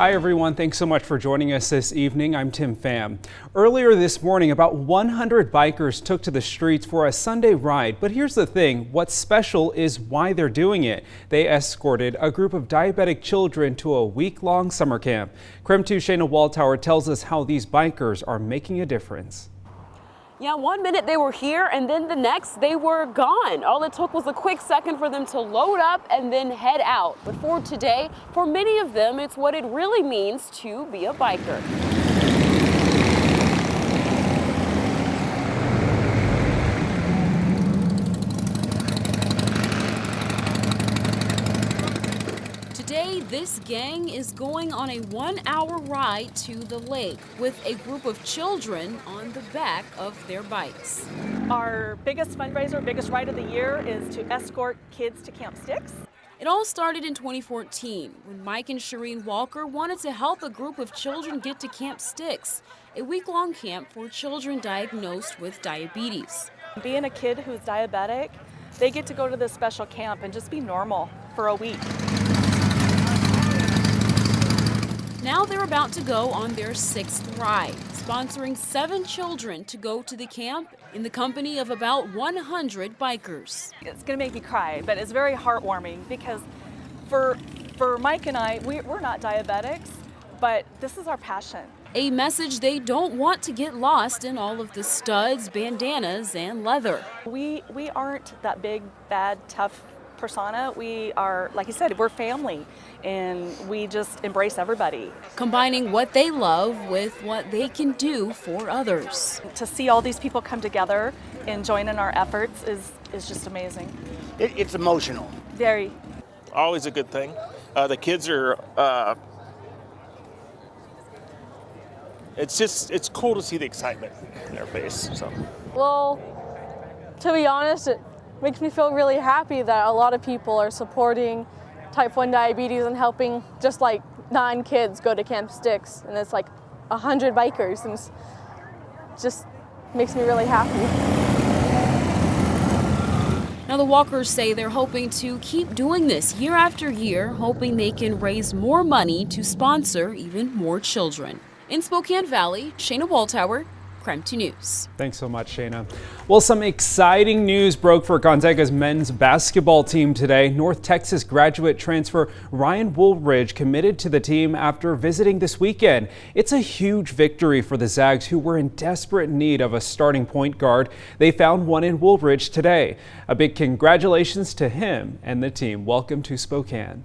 Hi everyone, thanks so much for joining us this evening. I'm Tim Pham. Earlier this morning, about 100 bikers took to the streets for a Sunday ride. But here's the thing, what's special is why they're doing it. They escorted a group of diabetic children to a week-long summer camp. KREM 2's Shayna Waldtower tells us how these bikers are making a difference. Yeah, 1 minute they were here and then the next they were gone. All it took was a quick second for them to load up and then head out. But for today, for many of them, it's what it really means to be a biker. Today, this gang is going on a 1-hour ride to the lake with a group of children on the back of their bikes. Our biggest fundraiser, biggest ride of the year is to escort kids to Camp Styx. It all started in 2014 when Mike and Shireen Walker wanted to help a group of children get to Camp Styx, a week-long camp for children diagnosed with diabetes. Being a kid who's diabetic, they get to go to this special camp and just be normal for a week. Now they're about to go on their 6th ride, sponsoring 7 children to go to the camp in the company of about 100 bikers. It's going to make me cry, but it's very heartwarming because for Mike and I, we're not diabetics, but this is our passion. A message they don't want to get lost in all of the studs, bandanas, and leather. We aren't that big, bad, tough persona. We are, like you said, we're family and we just embrace everybody. Combining what they love with what they can do for others. To see all these people come together and join in our efforts is just amazing. It's emotional. Very. Always a good thing. The kids are, it's cool to see the excitement in their face. So. Well, to be honest, it makes me feel really happy that a lot of people are supporting type 1 diabetes and helping just like 9 kids go to Camp Styx, and it's like 100 bikers, and it just makes me really happy. Now the Walkers say they're hoping to keep doing this year after year, hoping they can raise more money to sponsor even more children. In Spokane Valley, Shayna Waldtower, KREM 2 News. Thanks so much, Shayna. Well, some exciting news broke for Gonzaga's men's basketball team today. North Texas graduate transfer Ryan Woolridge committed to the team after visiting this weekend. It's a huge victory for the Zags, who were in desperate need of a starting point guard. They found one in Woolridge today. A big congratulations to him and the team. Welcome to Spokane.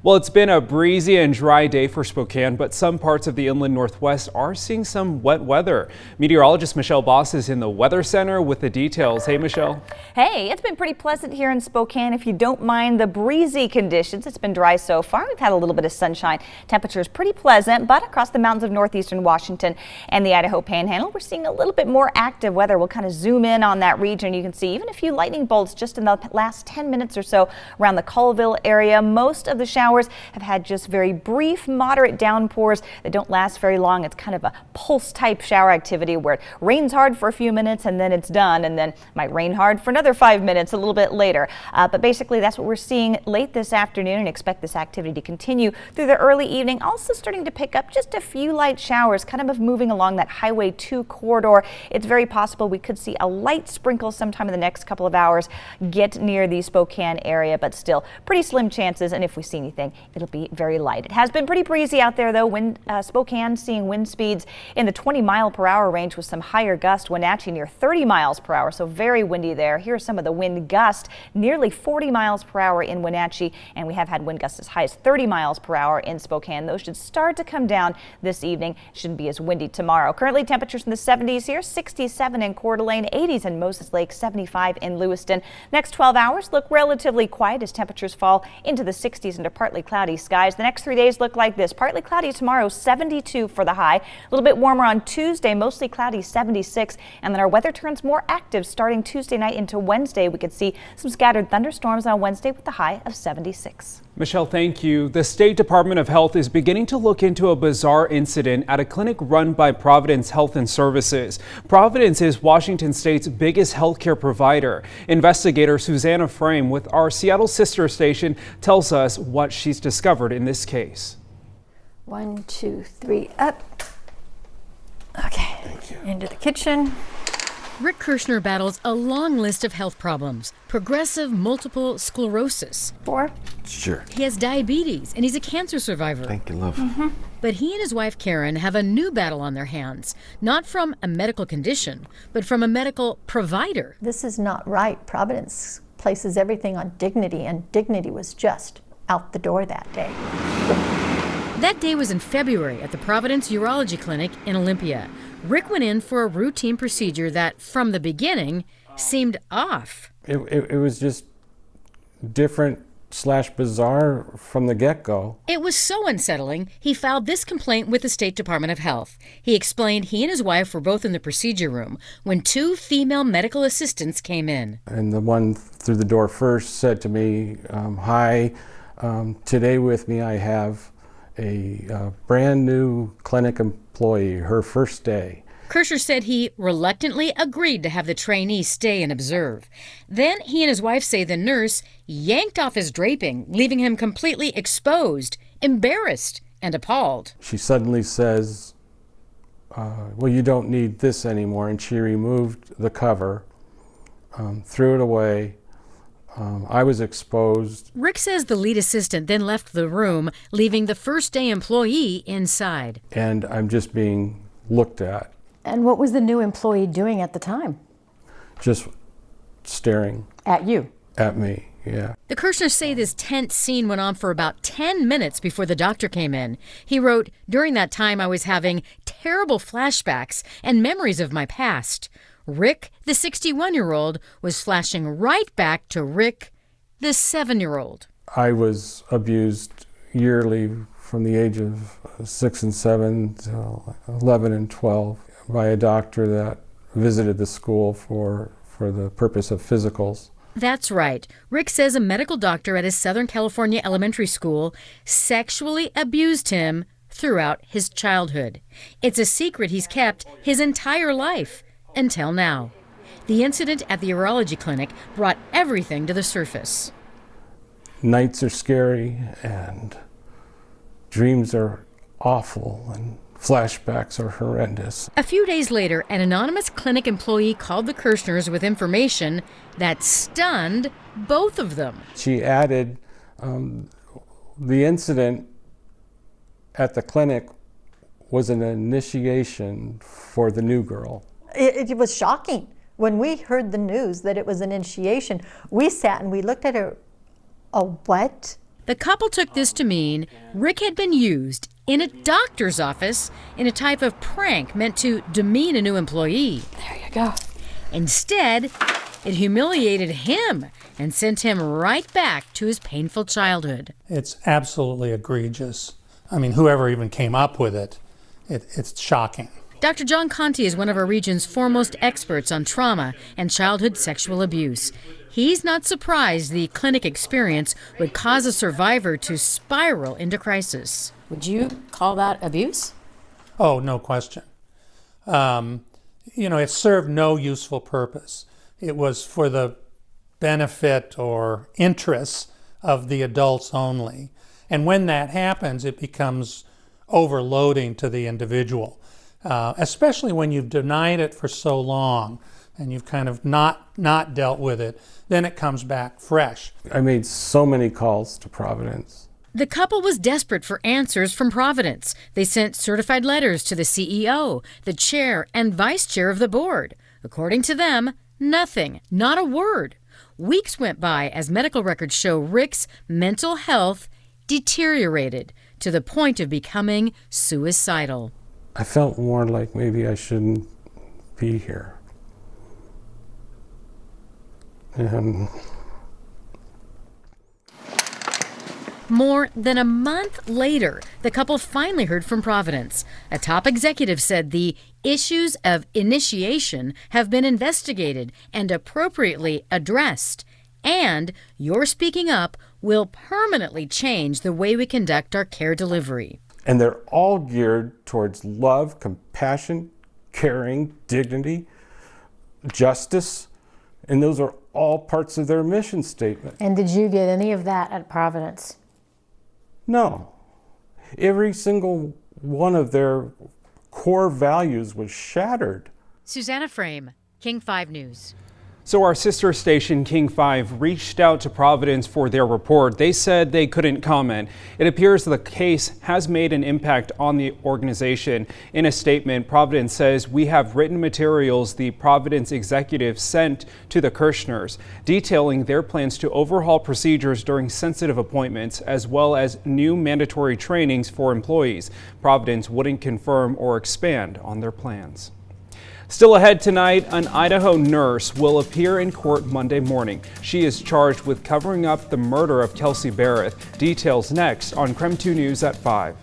Well, it's been a breezy and dry day for Spokane, but some parts of the inland Northwest are seeing some wet weather. Meteorologist Michelle Boss is in the Weather Center with the details. Hey, Michelle. Hey, it's been pretty pleasant here in Spokane. If you don't mind the breezy conditions, it's been dry so far. We've had a little bit of sunshine. Temperatures pretty pleasant, but across the mountains of northeastern Washington and the Idaho Panhandle, we're seeing a little bit more active weather. We'll kind of zoom in on that region. You can see even a few lightning bolts just in the last 10 minutes or so around the Colville area. Most of the showers have had just very brief, moderate downpours that don't last very long. It's kind of a pulse type shower activity where it rains hard for a few minutes and then it's done, and then might rain hard for another 5 minutes a little bit later. But basically that's what we're seeing late this afternoon, and expect this activity to continue through the early evening. Also starting to pick up just a few light showers, kind of moving along that Highway 2 corridor. It's very possible we could see a light sprinkle sometime in the next couple of hours get near the Spokane area, but still pretty slim chances, and if we see anything, it'll be very light. It has been pretty breezy out there though. Spokane seeing wind speeds in the 20-mile-per-hour range with some higher gusts. Wenatchee near 30 miles per hour, so very windy there. Here are some of the wind gusts, nearly 40 miles per hour in Wenatchee, and we have had wind gusts as high as 30 miles per hour in Spokane. Those should start to come down this evening. Shouldn't be as windy tomorrow. Currently temperatures in the 70s here, 67 in Coeur d'Alene, 80s in Moses Lake, 75 in Lewiston. Next 12 hours look relatively quiet as temperatures fall into the 60s into partly cloudy skies. The next 3 days look like this. Partly cloudy tomorrow, 72 for the high. A little bit warmer on Tuesday, mostly cloudy, 76. And then our weather turns more active starting Tuesday night into Wednesday. We could see some scattered thunderstorms on Wednesday with the high of 76. Michelle, thank you. The State Department of Health is beginning to look into a bizarre incident at a clinic run by Providence Health and Services. Providence is Washington State's biggest healthcare provider. Investigator Susanna Frame with our Seattle sister station tells us what she's discovered in this case. 1, 2, 3, up. Okay. Thank you. Into the kitchen. Rick Kirshner battles a long list of health problems. Progressive multiple sclerosis. 4. Sure. He has diabetes and he's a cancer survivor. Thank you, love. But he and his wife Karen have a new battle on their hands. Not from a medical condition, but from a medical provider. This is not right. Providence places everything on dignity, and dignity was just out the door that day. That day was in February at the Providence Urology Clinic in Olympia. Rick went in for a routine procedure that, from the beginning, seemed off. It was just different/bizarre from the get-go. It was so unsettling, he filed this complaint with the State Department of Health. He explained he and his wife were both in the procedure room when 2 female medical assistants came in. And the one through the door first said to me, hi, today with me I have a brand new clinic employee, her first day. Kirshner said he reluctantly agreed to have the trainee stay and observe. Then he and his wife say the nurse yanked off his draping, leaving him completely exposed, embarrassed, and appalled. She suddenly says, well, you don't need this anymore, and she removed the cover, threw it away. I was exposed. Rick says the lead assistant then left the room, leaving the first day employee inside. And I'm just being looked at. And what was the new employee doing at the time? Just staring. At you? At me, yeah. The Kirshners say this tense scene went on for about 10 minutes before the doctor came in. He wrote, during that time I was having terrible flashbacks and memories of my past. Rick, the 61-year-old, was flashing right back to Rick, the 7-year-old. I was abused yearly from the age of 6 and 7 to 11 and 12 by a doctor that visited the school for the purpose of physicals. That's right. Rick says a medical doctor at his Southern California elementary school sexually abused him throughout his childhood. It's a secret he's kept his entire life. Until now. The incident at the urology clinic brought everything to the surface. Nights are scary and dreams are awful and flashbacks are horrendous. A few days later, an anonymous clinic employee called the Kirshners with information that stunned both of them. She added the incident at the clinic was an initiation for the new girl. It was shocking. When we heard the news that it was an initiation, we sat and we looked at her. A what? The couple took this to mean Rick had been used in a doctor's office in a type of prank meant to demean a new employee. There you go. Instead, it humiliated him and sent him right back to his painful childhood. It's absolutely egregious. I mean, whoever even came up with it, it's shocking. Dr. John Conti is one of our region's foremost experts on trauma and childhood sexual abuse. He's not surprised the clinic experience would cause a survivor to spiral into crisis. Would you call that abuse? Oh, no question. It served no useful purpose. It was for the benefit or interests of the adults only. And when that happens, it becomes overloading to the individual. Especially when you've denied it for so long and you've kind of not dealt with it, then it comes back fresh. I made so many calls to Providence. The couple was desperate for answers from Providence. They sent certified letters to the CEO, the chair, and vice chair of the board. According to them, nothing, not a word. Weeks went by as medical records show Rick's mental health deteriorated to the point of becoming suicidal. I felt more like maybe I shouldn't be here. And more than a month later, the couple finally heard from Providence. A top executive said the issues of initiation have been investigated and appropriately addressed, and your speaking up will permanently change the way we conduct our care delivery. And they're all geared towards love, compassion, caring, dignity, justice, and those are all parts of their mission statement. And did you get any of that at Providence? No. every single one of their core values was shattered. Susanna Frame, King 5 News. So our sister station, King 5, reached out to Providence for their report. They said they couldn't comment. It appears the case has made an impact on the organization. In a statement, Providence says, "We have written materials the Providence executive sent to the Kirschners, detailing their plans to overhaul procedures during sensitive appointments, as well as new mandatory trainings for employees." Providence wouldn't confirm or expand on their plans. Still ahead tonight, an Idaho nurse will appear in court Monday morning. She is charged with covering up the murder of Kelsey Barrett. Details next on KREM 2 News at 5.